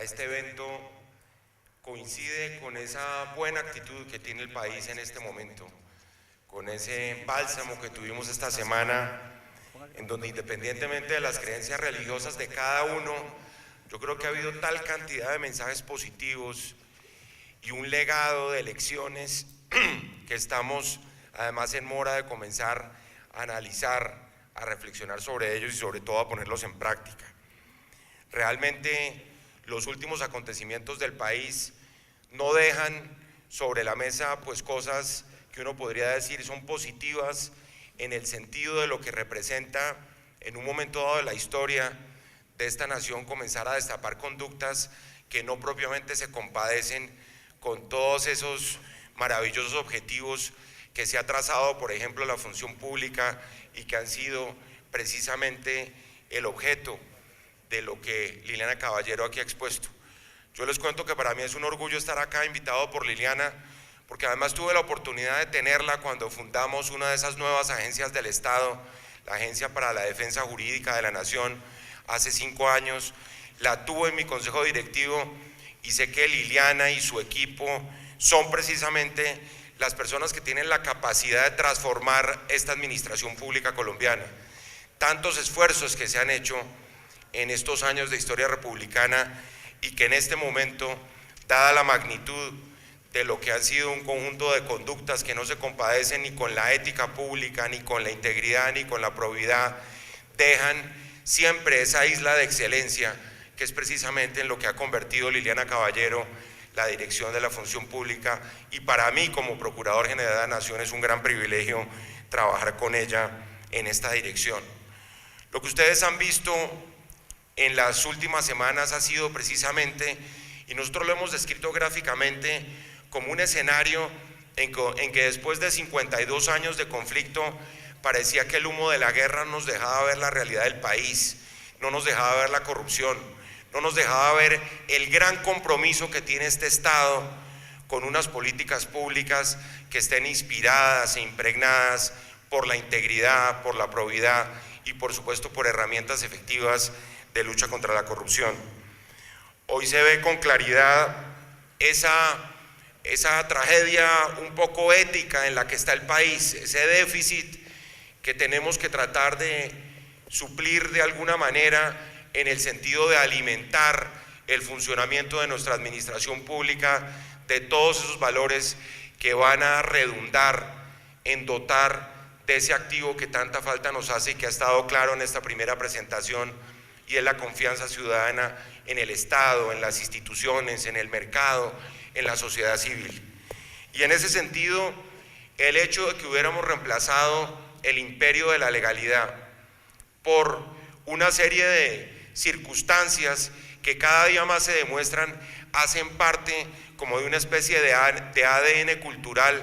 a este evento coincide con esa buena actitud que tiene el país en este momento, con ese bálsamo que tuvimos esta semana, en donde independientemente de las creencias religiosas de cada uno, yo creo que ha habido tal cantidad de mensajes positivos y un legado de elecciones que estamos además en mora de comenzar a analizar, a reflexionar sobre ellos y sobre todo a ponerlos en práctica. Realmente los últimos acontecimientos del país no dejan sobre la mesa pues cosas que uno podría decir son positivas en el sentido de lo que representa en un momento dado de la historia de esta nación comenzar a destapar conductas que no propiamente se compadecen con todos esos maravillosos objetivos que se ha trazado, por ejemplo, la función pública y que han sido precisamente el objeto de lo que Liliana Caballero aquí ha expuesto. Yo les cuento que para mí es un orgullo estar acá invitado por Liliana, porque además tuve la oportunidad de tenerla cuando fundamos una de esas nuevas agencias del Estado, la Agencia para la Defensa Jurídica de la Nación, hace 5 años. La tuve en mi consejo directivo y sé que Liliana y su equipo son precisamente las personas que tienen la capacidad de transformar esta administración pública colombiana. Tantos esfuerzos que se han hecho en estos años de historia republicana y que en este momento, dada la magnitud de lo que han sido un conjunto de conductas que no se compadecen ni con la ética pública, ni con la integridad, ni con la probidad, dejan siempre esa isla de excelencia que es precisamente en lo que ha convertido Liliana Caballero la dirección de la función pública, y para mí como Procurador General de la Nación es un gran privilegio trabajar con ella en esta dirección. Lo que ustedes han visto en las últimas semanas ha sido precisamente, y nosotros lo hemos descrito gráficamente, como un escenario en que después de 52 años de conflicto parecía que el humo de la guerra nos dejaba ver la realidad del país, no nos dejaba ver la corrupción, no nos dejaba ver el gran compromiso que tiene este Estado con unas políticas públicas que estén inspiradas e impregnadas por la integridad, por la probidad y por supuesto por herramientas efectivas de lucha contra la corrupción. Hoy se ve con claridad esa tragedia un poco ética en la que está el país, ese déficit que tenemos que tratar de suplir de alguna manera en el sentido de alimentar el funcionamiento de nuestra administración pública de todos esos valores que van a redundar en dotar de ese activo que tanta falta nos hace y que ha estado claro en esta primera presentación, y es la confianza ciudadana en el Estado, en las instituciones, en el mercado, en la sociedad civil. Y en ese sentido, el hecho de que hubiéramos reemplazado el imperio de la legalidad por una serie de circunstancias que cada día más se demuestran hacen parte como de una especie de ADN cultural,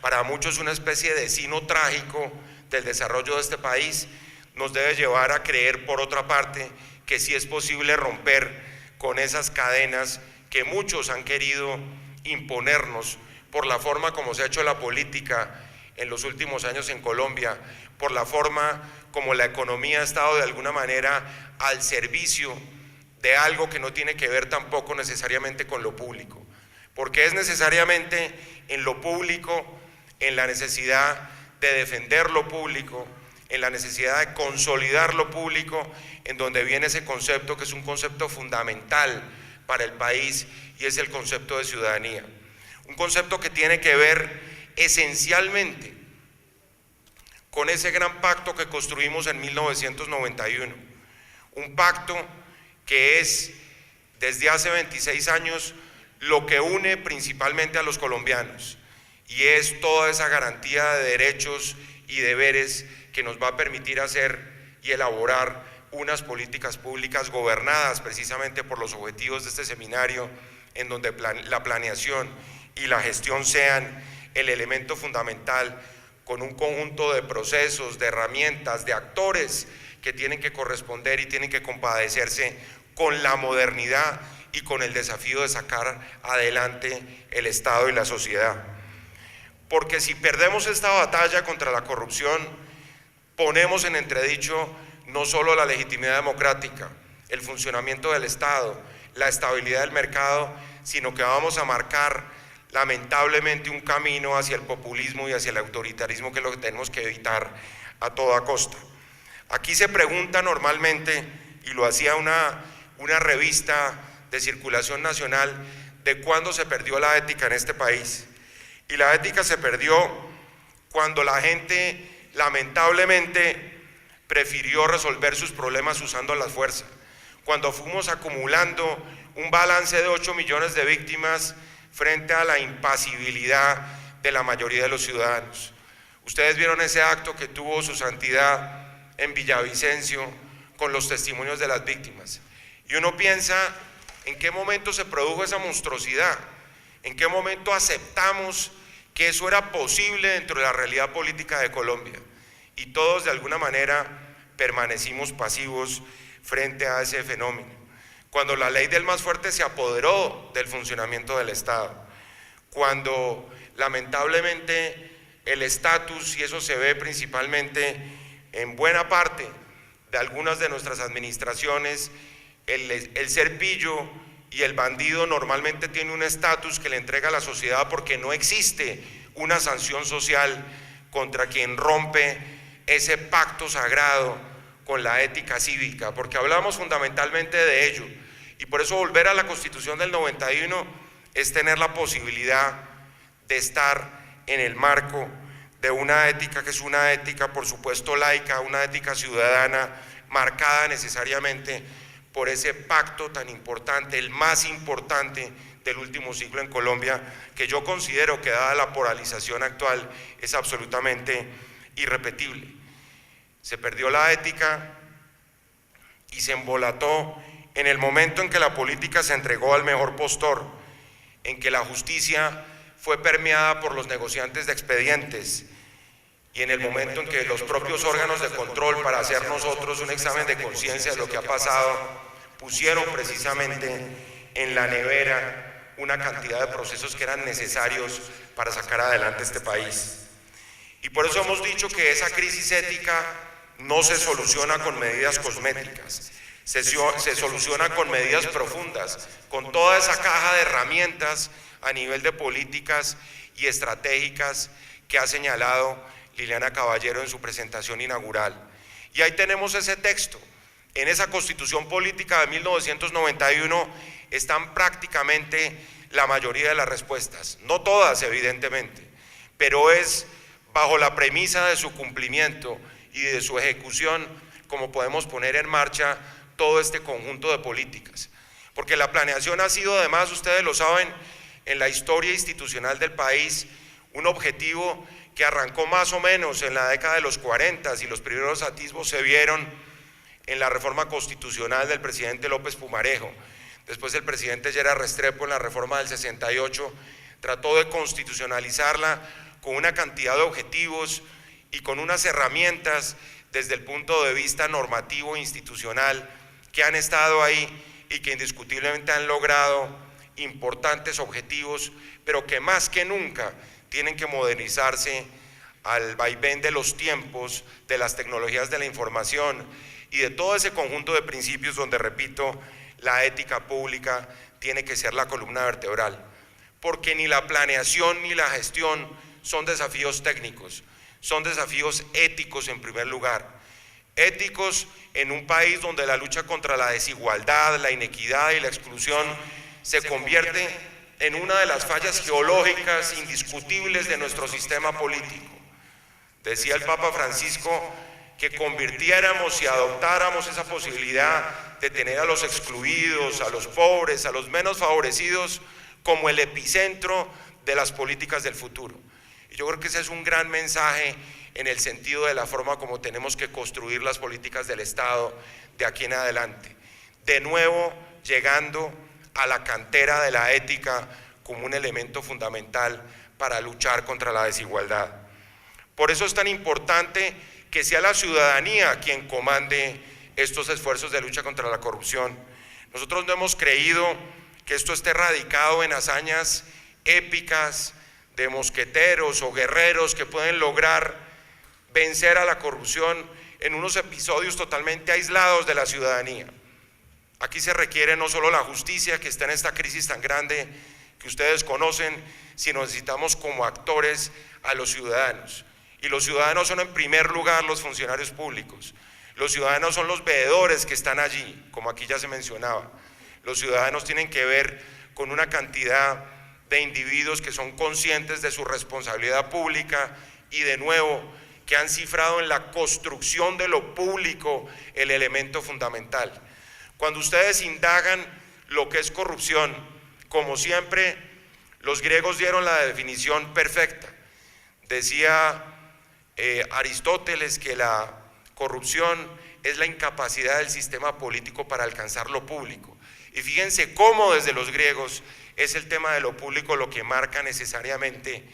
para muchos una especie de sino trágico del desarrollo de este país, nos debe llevar a creer, por otra parte, que sí es posible romper con esas cadenas que muchos han querido imponernos por la forma como se ha hecho la política en los últimos años en Colombia, por la forma como la economía ha estado de alguna manera al servicio de algo que no tiene que ver tampoco necesariamente con lo público, porque es necesariamente en lo público, en la necesidad de defender lo público, en la necesidad de consolidar lo público, en donde viene ese concepto que es un concepto fundamental para el país, y es el concepto de ciudadanía. Un concepto que tiene que ver esencialmente con ese gran pacto que construimos en 1991, un pacto que es desde hace 26 años lo que une principalmente a los colombianos, y es toda esa garantía de derechos y deberes que nos va a permitir hacer y elaborar unas políticas públicas gobernadas precisamente por los objetivos de este seminario, en donde la planeación y la gestión sean el elemento fundamental, con un conjunto de procesos, de herramientas, de actores que tienen que corresponder y tienen que compadecerse con la modernidad y con el desafío de sacar adelante el Estado y la sociedad. Porque si perdemos esta batalla contra la corrupción, ponemos en entredicho no solo la legitimidad democrática, el funcionamiento del Estado, la estabilidad del mercado, sino que vamos a marcar lamentablemente un camino hacia el populismo y hacia el autoritarismo, que es lo que tenemos que evitar a toda costa. Aquí se pregunta normalmente, y lo hacía una revista de circulación nacional, de cuándo se perdió la ética en este país. Y la ética se perdió cuando la gente lamentablemente prefirió resolver sus problemas usando la fuerza, cuando fuimos acumulando un balance de 8 millones de víctimas frente a la impasibilidad de la mayoría de los ciudadanos. Ustedes vieron ese acto que tuvo su santidad en Villavicencio con los testimonios de las víctimas. Y uno piensa, ¿en qué momento se produjo esa monstruosidad? ¿En qué momento aceptamos que eso era posible dentro de la realidad política de Colombia? Y todos de alguna manera permanecimos pasivos frente a ese fenómeno. Cuando la ley del más fuerte se apoderó del funcionamiento del Estado, cuando lamentablemente el estatus, y eso se ve principalmente en buena parte de algunas de nuestras administraciones, el ser pillo y el bandido normalmente tiene un estatus que le entrega a la sociedad, porque no existe una sanción social contra quien rompe ese pacto sagrado con la ética cívica, porque hablamos fundamentalmente de ello, y por eso volver a la Constitución del 91 es tener la posibilidad de estar en el marco de una ética que es una ética, por supuesto, laica, una ética ciudadana, marcada necesariamente por ese pacto tan importante, el más importante del último siglo en Colombia, que yo considero que, dada la polarización actual, es absolutamente irrepetible. Se perdió la ética y se embolató en el momento en que la política se entregó al mejor postor, en que la justicia fue permeada por los negociantes de expedientes, y en el momento en que los propios órganos de control, para hacer nosotros un examen de conciencia de lo que ha pasado, pusieron precisamente en la nevera una cantidad de procesos que eran necesarios para sacar adelante este país. Y por eso hemos dicho que esa crisis ética no se soluciona con medidas cosméticas, se soluciona con medidas profundas, con toda esa caja de herramientas a nivel de políticas y estratégicas que ha señalado Liliana Caballero en su presentación inaugural. Y ahí tenemos ese texto. En esa Constitución Política de 1991 están prácticamente la mayoría de las respuestas, no todas evidentemente, pero es bajo la premisa de su cumplimiento y de su ejecución como podemos poner en marcha todo este conjunto de políticas. Porque la planeación ha sido, además, ustedes lo saben, en la historia institucional del país, un objetivo que arrancó más o menos en la década de los 40, y los primeros atisbos se vieron en la reforma constitucional del presidente López Pumarejo. Después el presidente Gerard Restrepo, en la reforma del 68, trató de constitucionalizarla con una cantidad de objetivos y con unas herramientas desde el punto de vista normativo e institucional que han estado ahí y que indiscutiblemente han logrado importantes objetivos, pero que más que nunca tienen que modernizarse al vaivén de los tiempos, de las tecnologías de la información y de todo ese conjunto de principios donde, repito, la ética pública tiene que ser la columna vertebral, porque ni la planeación ni la gestión son desafíos técnicos, son desafíos éticos en primer lugar, éticos en un país donde la lucha contra la desigualdad, la inequidad y la exclusión se convierte en una de las fallas geológicas indiscutibles de nuestro sistema político. Decía el Papa Francisco que convirtiéramos y adoptáramos esa posibilidad de tener a los excluidos, a los pobres, a los menos favorecidos como el epicentro de las políticas del futuro. Y yo creo que ese es un gran mensaje en el sentido de la forma como tenemos que construir las políticas del Estado de aquí en adelante. De nuevo, llegando a la cantera de la ética como un elemento fundamental para luchar contra la desigualdad. Por eso es tan importante que sea la ciudadanía quien comande estos esfuerzos de lucha contra la corrupción. Nosotros no hemos creído que esto esté radicado en hazañas épicas de mosqueteros o guerreros que pueden lograr vencer a la corrupción en unos episodios totalmente aislados de la ciudadanía. Aquí se requiere no solo la justicia que está en esta crisis tan grande que ustedes conocen, sino necesitamos como actores a los ciudadanos. Y los ciudadanos son en primer lugar los funcionarios públicos. Los ciudadanos son los veedores que están allí, como aquí ya se mencionaba. Los ciudadanos tienen que ver con una cantidad de individuos que son conscientes de su responsabilidad pública y de nuevo que han cifrado en la construcción de lo público el elemento fundamental. Cuando ustedes indagan lo que es corrupción, como siempre, los griegos dieron la definición perfecta. Decía Aristóteles que la corrupción es la incapacidad del sistema político para alcanzar lo público. Y fíjense cómo desde los griegos es el tema de lo público lo que marca necesariamente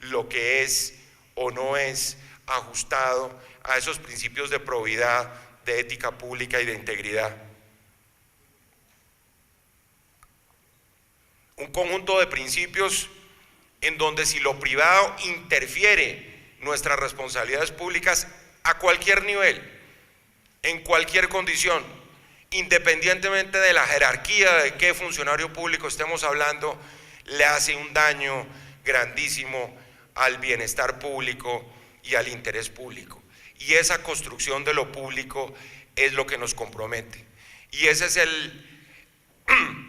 lo que es o no es ajustado a esos principios de probidad, de ética pública y de integridad. Un conjunto de principios en donde si lo privado interfiere nuestras responsabilidades públicas a cualquier nivel, en cualquier condición, independientemente de la jerarquía de qué funcionario público estemos hablando, le hace un daño grandísimo al bienestar público y al interés público. Y esa construcción de lo público es lo que nos compromete. Y ese es el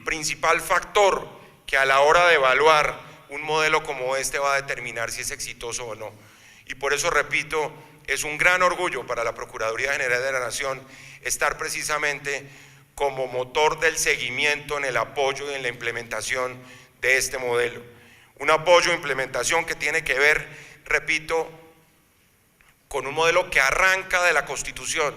principal factor que a la hora de evaluar un modelo como este va a determinar si es exitoso o no. Y por eso, repito, es un gran orgullo para la Procuraduría General de la Nación estar precisamente como motor del seguimiento en el apoyo y en la implementación de este modelo. Un apoyo e implementación que tiene que ver, repito, con un modelo que arranca de la Constitución.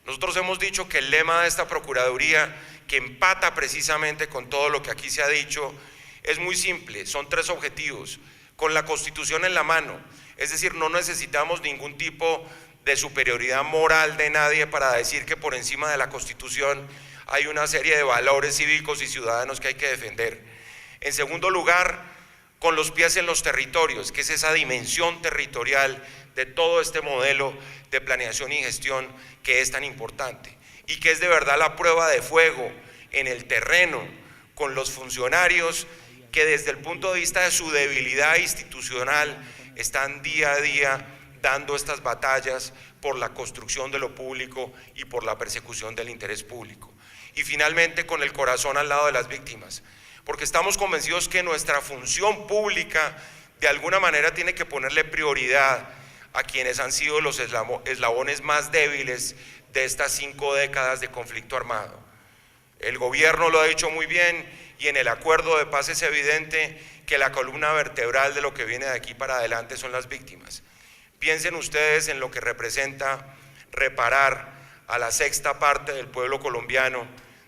Nosotros hemos dicho que el lema de esta Procuraduría, que empata precisamente con todo lo que aquí se ha dicho, es muy simple, son 3 objetivos, con la Constitución en la mano, es decir, no necesitamos ningún tipo de superioridad moral de nadie para decir que por encima de la Constitución hay una serie de valores cívicos y ciudadanos que hay que defender. En segundo lugar, con los pies en los territorios, que es esa dimensión territorial de todo este modelo de planeación y gestión que es tan importante y que es de verdad la prueba de fuego en el terreno con los funcionarios que desde el punto de vista de su debilidad institucional están día a día dando estas batallas por la construcción de lo público y por la persecución del interés público. Y finalmente con el corazón al lado de las víctimas, porque estamos convencidos que nuestra función pública de alguna manera tiene que ponerle prioridad a quienes han sido los eslabones más débiles de estas 5 décadas de conflicto armado. El gobierno lo ha dicho muy bien y en el acuerdo de paz es evidente que la columna vertebral de lo que viene de aquí para adelante son las víctimas. Piensen ustedes en lo que representa reparar a la 6ª parte del pueblo colombiano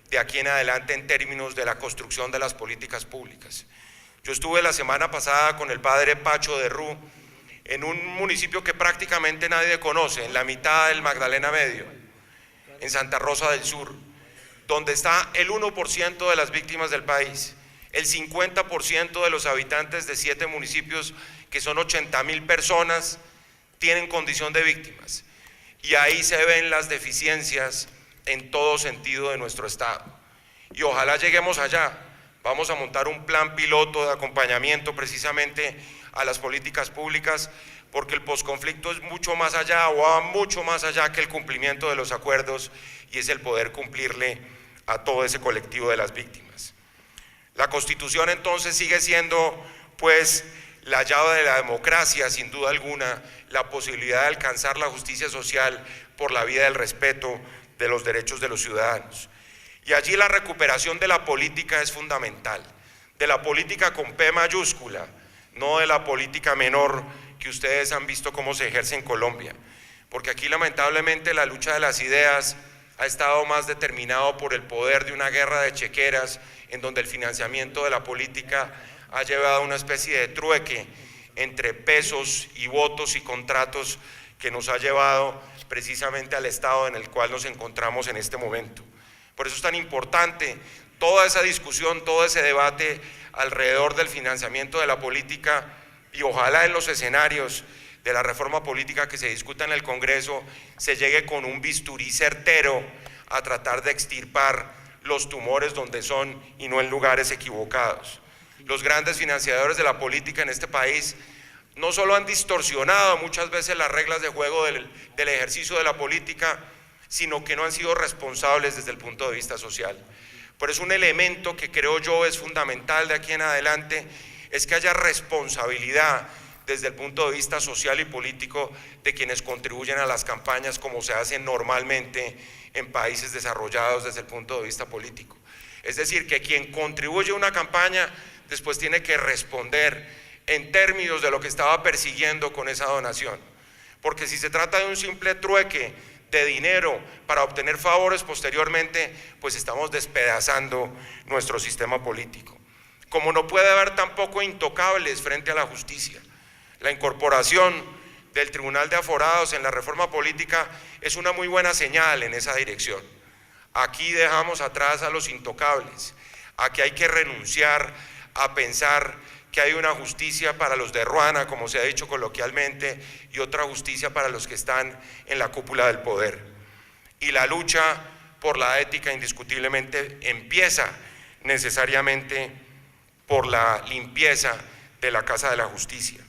de aquí en adelante en términos de la construcción de las políticas públicas. Yo estuve la semana pasada con el padre Pacho de Rú en un municipio que prácticamente nadie conoce, en la mitad del Magdalena Medio, en Santa Rosa del Sur, donde está el 1% de las víctimas del país, el 50% de los habitantes de 7 municipios, que son 80.000 personas, tienen condición de víctimas. Y ahí se ven las deficiencias en todo sentido de nuestro Estado. Y ojalá lleguemos allá. Vamos a montar un plan piloto de acompañamiento precisamente a las políticas públicas, porque el posconflicto es mucho más allá o va mucho más allá que el cumplimiento de los acuerdos y es el poder cumplirle a todo ese colectivo de las víctimas. La Constitución entonces sigue siendo pues la llave de la democracia, sin duda alguna, la posibilidad de alcanzar la justicia social por la vía del respeto de los derechos de los ciudadanos. Y allí la recuperación de la política es fundamental, de la política con P mayúscula, no de la política menor que ustedes han visto cómo se ejerce en Colombia, porque aquí lamentablemente la lucha de las ideas ha estado más determinado por el poder de una guerra de chequeras, en donde el financiamiento de la política ha llevado a una especie de trueque entre pesos y votos y contratos que nos ha llevado precisamente al estado en el cual nos encontramos en este momento. Por eso es tan importante toda esa discusión, todo ese debate alrededor del financiamiento de la política y ojalá en los escenarios de la reforma política que se discuta en el Congreso se llegue con un bisturí certero a tratar de extirpar los tumores donde son y no en lugares equivocados. Los grandes financiadores de la política en este país no solo han distorsionado muchas veces las reglas de juego del ejercicio de la política, sino que no han sido responsables desde el punto de vista social. Por eso un elemento que creo yo es fundamental de aquí en adelante es que haya responsabilidad desde el punto de vista social y político de quienes contribuyen a las campañas, como se hace normalmente en países desarrollados desde el punto de vista político. Es decir, que quien contribuye a una campaña después tiene que responder en términos de lo que estaba persiguiendo con esa donación. Porque si se trata de un simple trueque de dinero para obtener favores posteriormente, pues estamos despedazando nuestro sistema político. Como no puede haber tampoco intocables frente a la justicia. La incorporación del Tribunal de Aforados en la reforma política es una muy buena señal en esa dirección. Aquí dejamos atrás a los intocables. Aquí hay que renunciar a pensar que hay una justicia para los de Ruana, como se ha dicho coloquialmente, y otra justicia para los que están en la cúpula del poder. Y la lucha por la ética indiscutiblemente empieza necesariamente por la limpieza de la Casa de la Justicia.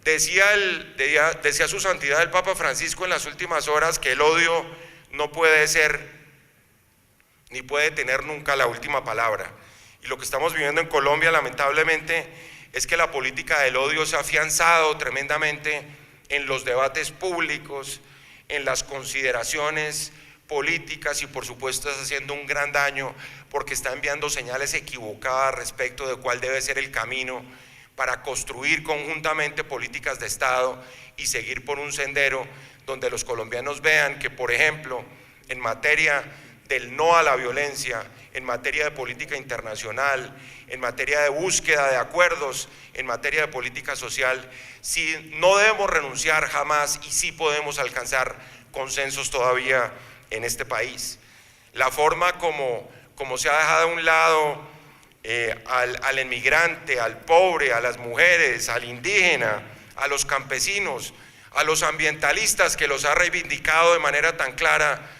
Decía su santidad el Papa Francisco en las últimas horas que el odio no puede ser ni puede tener nunca la última palabra. Y lo que estamos viviendo en Colombia, lamentablemente, es que la política del odio se ha afianzado tremendamente en los debates públicos, en las consideraciones políticas y por supuesto está haciendo un gran daño porque está enviando señales equivocadas respecto de cuál debe ser el camino para construir conjuntamente políticas de Estado y seguir por un sendero donde los colombianos vean que, por ejemplo, en materia del no a la violencia, en materia de política internacional, en materia de búsqueda de acuerdos, en materia de política social, sí no debemos renunciar jamás y sí podemos alcanzar consensos todavía en este país. La forma como se ha dejado a un lado al inmigrante, al pobre, a las mujeres, al indígena, a los campesinos, a los ambientalistas que los ha reivindicado de manera tan clara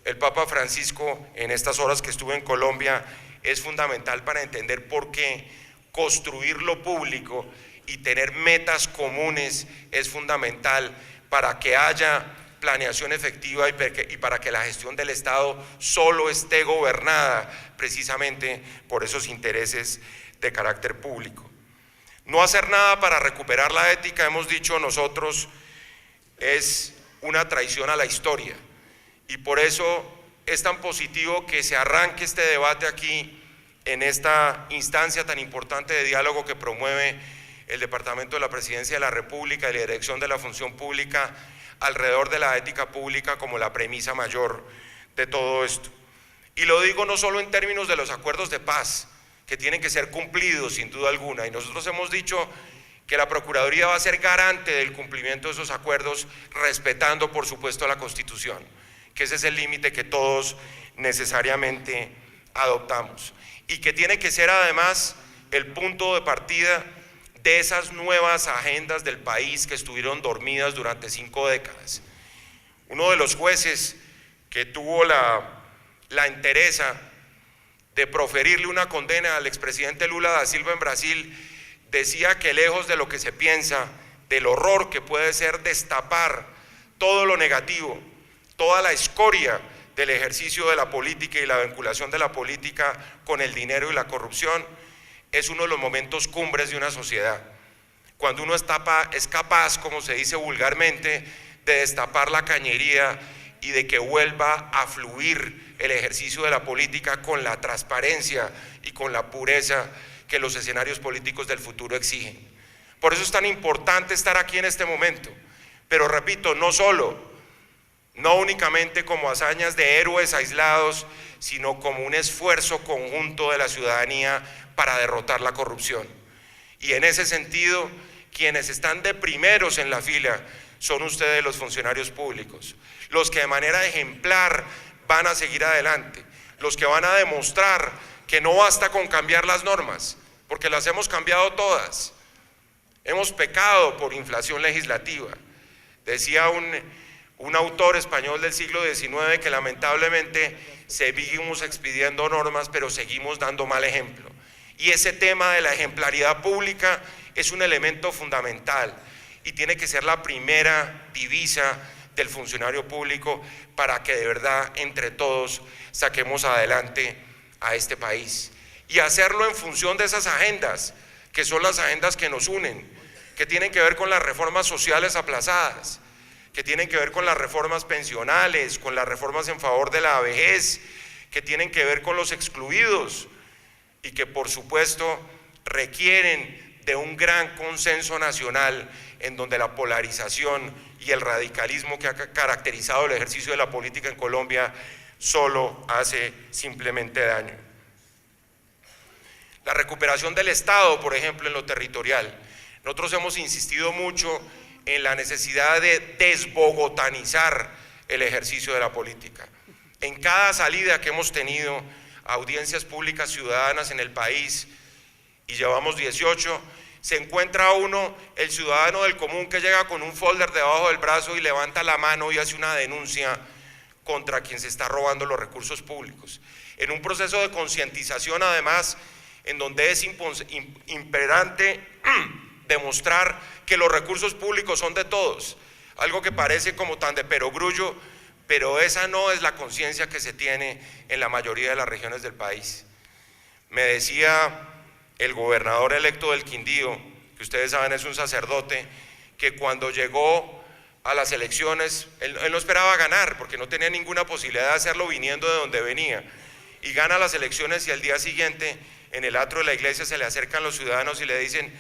el Papa Francisco en estas horas que estuve en Colombia, es fundamental para entender por qué construir lo público y tener metas comunes es fundamental para que haya planeación efectiva y para que la gestión del Estado solo esté gobernada precisamente por esos intereses de carácter público. No hacer nada para recuperar la ética, hemos dicho nosotros, es una traición a la historia y por eso es tan positivo que se arranque este debate aquí en esta instancia tan importante de diálogo que promueve el Departamento de la Presidencia de la República y la Dirección de la Función Pública alrededor de la ética pública como la premisa mayor de todo esto. Y lo digo no solo en términos de los acuerdos de paz, que tienen que ser cumplidos sin duda alguna, y nosotros hemos dicho que la Procuraduría va a ser garante del cumplimiento de esos acuerdos, respetando por supuesto la Constitución, que ese es el límite que todos necesariamente adoptamos, y que tiene que ser además el punto de partida de esas nuevas agendas del país que estuvieron dormidas durante 5 décadas. Uno de los jueces que tuvo la entereza de proferirle una condena al expresidente Lula da Silva en Brasil decía que lejos de lo que se piensa, del horror que puede ser destapar todo lo negativo, toda la escoria del ejercicio de la política y la vinculación de la política con el dinero y la corrupción, es uno de los momentos cumbres de una sociedad. Cuando uno es capaz, como se dice vulgarmente, de destapar la cañería y de que vuelva a fluir el ejercicio de la política con la transparencia y con la pureza que los escenarios políticos del futuro exigen. Por eso es tan importante estar aquí en este momento, pero repito, no únicamente como hazañas de héroes aislados, sino como un esfuerzo conjunto de la ciudadanía para derrotar la corrupción. Y en ese sentido, quienes están de primeros en la fila son ustedes, los funcionarios públicos, los que de manera ejemplar van a seguir adelante, los que van a demostrar que no basta con cambiar las normas, porque las hemos cambiado todas. Hemos pecado por inflación legislativa. Decía un autor español del siglo XIX que lamentablemente seguimos expidiendo normas, pero seguimos dando mal ejemplo. Y ese tema de la ejemplaridad pública es un elemento fundamental y tiene que ser la primera divisa del funcionario público para que de verdad entre todos saquemos adelante a este país. Y hacerlo en función de esas agendas, que son las agendas que nos unen, que tienen que ver con las reformas sociales aplazadas, que tienen que ver con las reformas pensionales, con las reformas en favor de la vejez, que tienen que ver con los excluidos y que por supuesto requieren de un gran consenso nacional en donde la polarización y el radicalismo que ha caracterizado el ejercicio de la política en Colombia solo hace simplemente daño. La recuperación del Estado, por ejemplo, en lo territorial. Nosotros hemos insistido mucho en la necesidad de desbogotanizar el ejercicio de la política. En cada salida que hemos tenido a audiencias públicas ciudadanas en el país, y llevamos 18, se encuentra uno, el ciudadano del común, que llega con un folder debajo del brazo y levanta la mano y hace una denuncia contra quien se está robando los recursos públicos. En un proceso de concientización, además, en donde es imperante demostrar que los recursos públicos son de todos, algo que parece como tan de perogrullo, pero esa no es la conciencia que se tiene en la mayoría de las regiones del país. Me decía el gobernador electo del Quindío, que ustedes saben es un sacerdote, que cuando llegó a las elecciones, él no esperaba ganar, porque no tenía ninguna posibilidad de hacerlo viniendo de donde venía, y gana las elecciones y al día siguiente en el atrio de la iglesia se le acercan los ciudadanos y le dicen: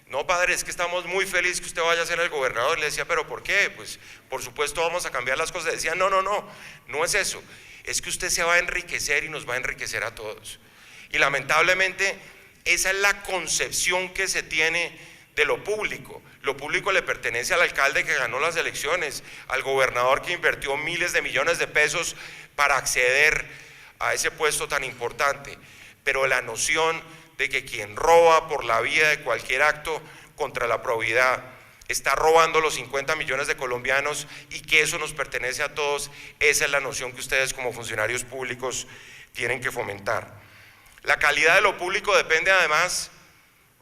no, padre, es que estamos muy felices que usted vaya a ser el gobernador. Le decía: ¿pero por qué? Pues por supuesto vamos a cambiar las cosas. Decía: no es eso, es que usted se va a enriquecer y nos va a enriquecer a todos. Y lamentablemente esa es la concepción que se tiene de lo público. Lo público le pertenece al alcalde que ganó las elecciones, al gobernador que invirtió miles de millones de pesos para acceder a ese puesto tan importante. Pero la noción de que quien roba por la vía de cualquier acto contra la probidad está robando los 50 millones de colombianos y que eso nos pertenece a todos, esa es la noción que ustedes como funcionarios públicos tienen que fomentar. La calidad de lo público depende además,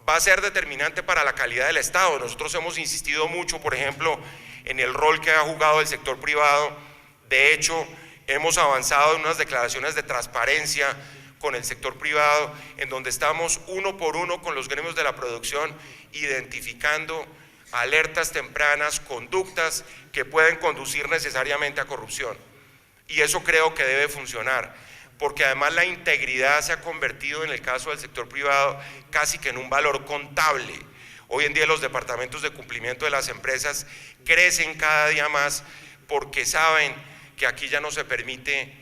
va a ser determinante para la calidad del Estado. Nosotros hemos insistido mucho, por ejemplo, en el rol que ha jugado el sector privado. De hecho, hemos avanzado en unas declaraciones de transparencia con el sector privado, en donde estamos uno por uno con los gremios de la producción, identificando alertas tempranas, conductas que pueden conducir necesariamente a corrupción. Y eso creo que debe funcionar, porque además la integridad se ha convertido en el caso del sector privado casi que en un valor contable. Hoy en día los departamentos de cumplimiento de las empresas crecen cada día más porque saben que aquí ya no se permite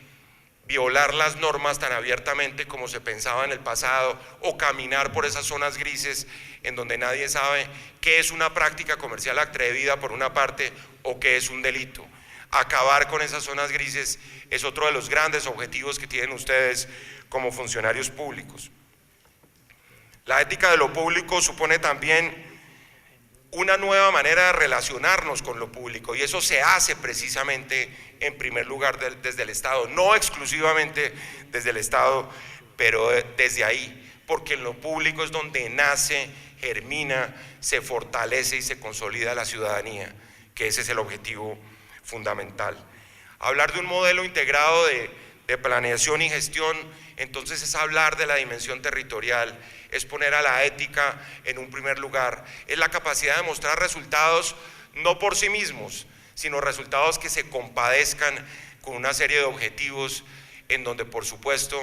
violar las normas tan abiertamente como se pensaba en el pasado, o caminar por esas zonas grises en donde nadie sabe qué es una práctica comercial atrevida por una parte o qué es un delito. Acabar con esas zonas grises es otro de los grandes objetivos que tienen ustedes como funcionarios públicos. La ética de lo público supone también una nueva manera de relacionarnos con lo público, y eso se hace precisamente en primer lugar desde el Estado, no exclusivamente desde el Estado, pero desde ahí, porque en lo público es donde nace, germina, se fortalece y se consolida la ciudadanía, que ese es el objetivo fundamental. Hablar de un modelo integrado de planeación y gestión, entonces es hablar de la dimensión territorial, es poner a la ética en un primer lugar, es la capacidad de mostrar resultados no por sí mismos, sino resultados que se compadezcan con una serie de objetivos en donde por supuesto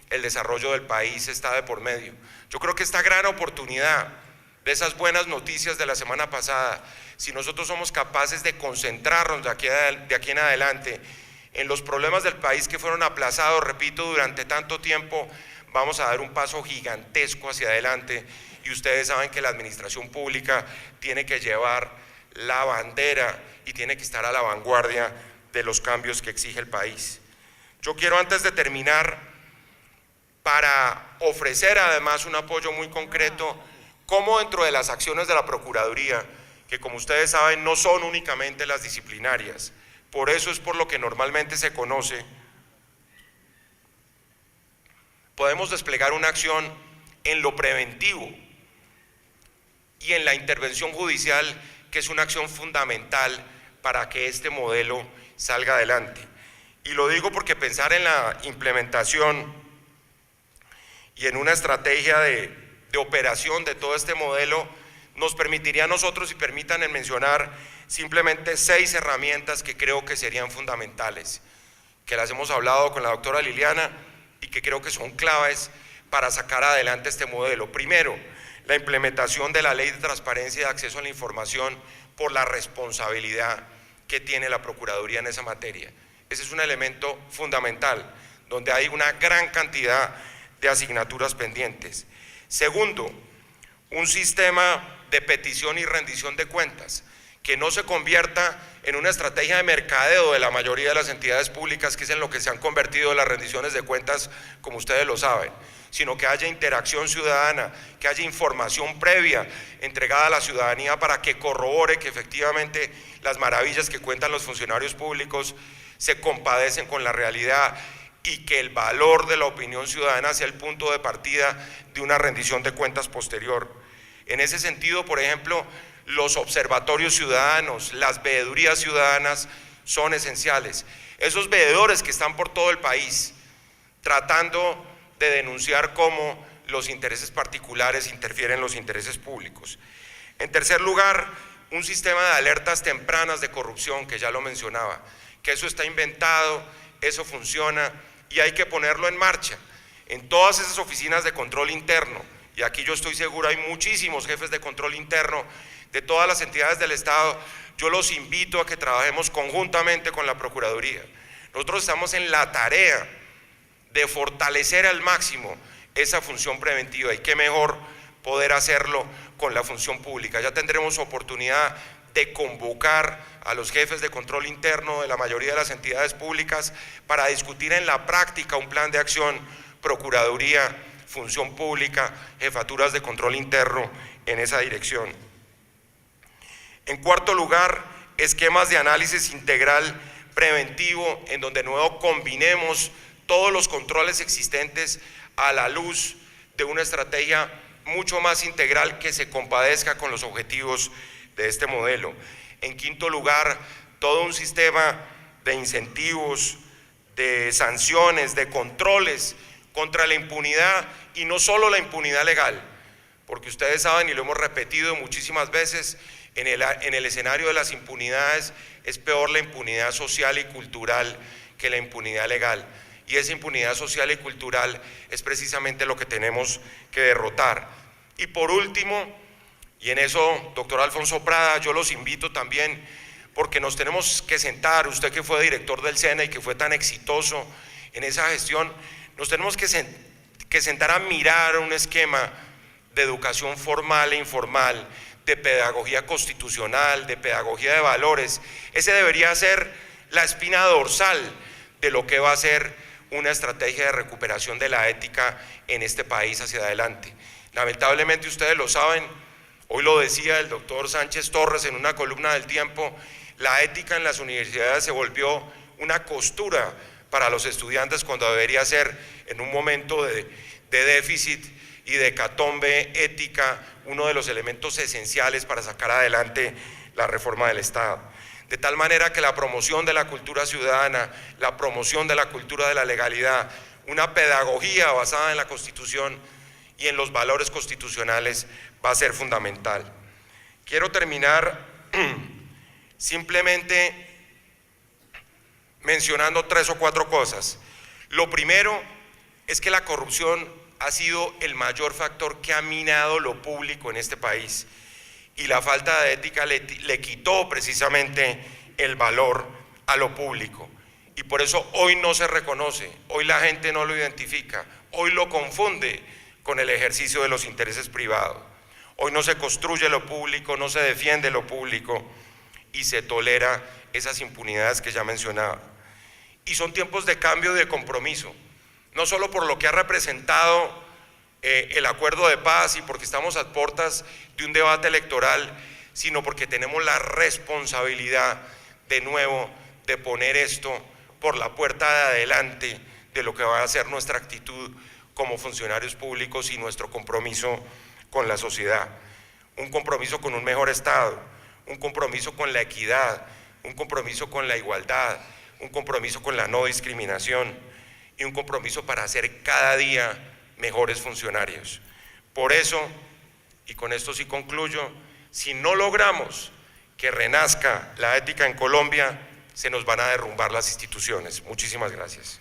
el desarrollo del país está de por medio. Yo creo que esta gran oportunidad de esas buenas noticias de la semana pasada, si nosotros somos capaces de concentrarnos de aquí en adelante en los problemas del país que fueron aplazados, repito, durante tanto tiempo, vamos a dar un paso gigantesco hacia adelante, y ustedes saben que la administración pública tiene que llevar la bandera y tiene que estar a la vanguardia de los cambios que exige el país. Yo quiero, antes de terminar, para ofrecer además un apoyo muy concreto, como dentro de las acciones de la Procuraduría, que como ustedes saben no son únicamente las disciplinarias, Por eso es por lo que normalmente se conoce. Podemos desplegar una acción en lo preventivo y en la intervención judicial, que es una acción fundamental para que este modelo salga adelante. Y lo digo porque pensar en la implementación y en una estrategia de operación de todo este modelo nos permitiría a nosotros, y permítanme mencionar simplemente 6 herramientas que creo que serían fundamentales, que las hemos hablado con la doctora Liliana y que creo que son claves para sacar adelante este modelo. Primero, la implementación de la Ley de Transparencia y de Acceso a la Información por la responsabilidad que tiene la Procuraduría en esa materia. Ese es un elemento fundamental, donde hay una gran cantidad de asignaturas pendientes. Segundo, un sistema de petición y rendición de cuentas, que no se convierta en una estrategia de mercadeo de la mayoría de las entidades públicas, que es en lo que se han convertido las rendiciones de cuentas, como ustedes lo saben, sino que haya interacción ciudadana, que haya información previa entregada a la ciudadanía para que corrobore que efectivamente las maravillas que cuentan los funcionarios públicos se compadecen con la realidad, y que el valor de la opinión ciudadana sea el punto de partida de una rendición de cuentas posterior. En ese sentido, por ejemplo, los observatorios ciudadanos, las veedurías ciudadanas son esenciales. Esos veedores que están por todo el país tratando de denunciar cómo los intereses particulares interfieren en los intereses públicos. En tercer lugar, un sistema de alertas tempranas de corrupción, que ya lo mencionaba, que eso está inventado, eso funciona y hay que ponerlo en marcha. En todas esas oficinas de control interno, y aquí yo estoy seguro hay muchísimos jefes de control interno de todas las entidades del Estado, yo los invito a que trabajemos conjuntamente con la Procuraduría. Nosotros estamos en la tarea de fortalecer al máximo esa función preventiva, y qué mejor poder hacerlo con la función pública. Ya tendremos oportunidad de convocar a los jefes de control interno de la mayoría de las entidades públicas para discutir en la práctica un plan de acción, Procuraduría, Función Pública, Jefaturas de Control Interno, en esa dirección. En cuarto lugar, esquemas de análisis integral preventivo, en donde de nuevo combinemos todos los controles existentes a la luz de una estrategia mucho más integral que se compadezca con los objetivos de este modelo. En quinto lugar, todo un sistema de incentivos, de sanciones, de controles contra la impunidad, y no solo la impunidad legal, porque ustedes saben, y lo hemos repetido muchísimas veces, en el escenario de las impunidades es peor la impunidad social y cultural que la impunidad legal, y esa impunidad social y cultural es precisamente lo que tenemos que derrotar. Y por último, y en eso, doctor Alfonso Prada, yo los invito también, porque nos tenemos que sentar, usted que fue director del SENA y que fue tan exitoso en esa gestión, nos tenemos que sentar a mirar un esquema de educación formal e informal, de pedagogía constitucional, de pedagogía de valores. Ese debería ser la espina dorsal de lo que va a ser una estrategia de recuperación de la ética en este país hacia adelante. Lamentablemente, ustedes lo saben, hoy lo decía el doctor Sánchez Torres en una columna del Tiempo, la ética en las universidades se volvió una costura para los estudiantes, cuando debería ser, en un momento de déficit y de hecatombe ética, uno de los elementos esenciales para sacar adelante la reforma del Estado. De tal manera que la promoción de la cultura ciudadana, la promoción de la cultura de la legalidad, una pedagogía basada en la Constitución y en los valores constitucionales va a ser fundamental. Quiero terminar simplemente mencionando 3 o 4 cosas. Lo primero es que la corrupción ha sido el mayor factor que ha minado lo público en este país, y la falta de ética le quitó precisamente el valor a lo público, y por eso hoy no se reconoce, hoy la gente no lo identifica, hoy lo confunde con el ejercicio de los intereses privados. Hoy no se construye lo público, no se defiende lo público y se tolera esas impunidades que ya mencionaba. Y son tiempos de cambio y de compromiso, no solo por lo que ha representado el acuerdo de paz y porque estamos a puertas de un debate electoral, sino porque tenemos la responsabilidad de nuevo de poner esto por la puerta de adelante de lo que va a ser nuestra actitud como funcionarios públicos y nuestro compromiso con la sociedad. Un compromiso con un mejor Estado, un compromiso con la equidad, un compromiso con la igualdad, un compromiso con la no discriminación y un compromiso para hacer cada día mejores funcionarios. Por eso, y con esto sí concluyo, si no logramos que renazca la ética en Colombia, se nos van a derrumbar las instituciones. Muchísimas gracias.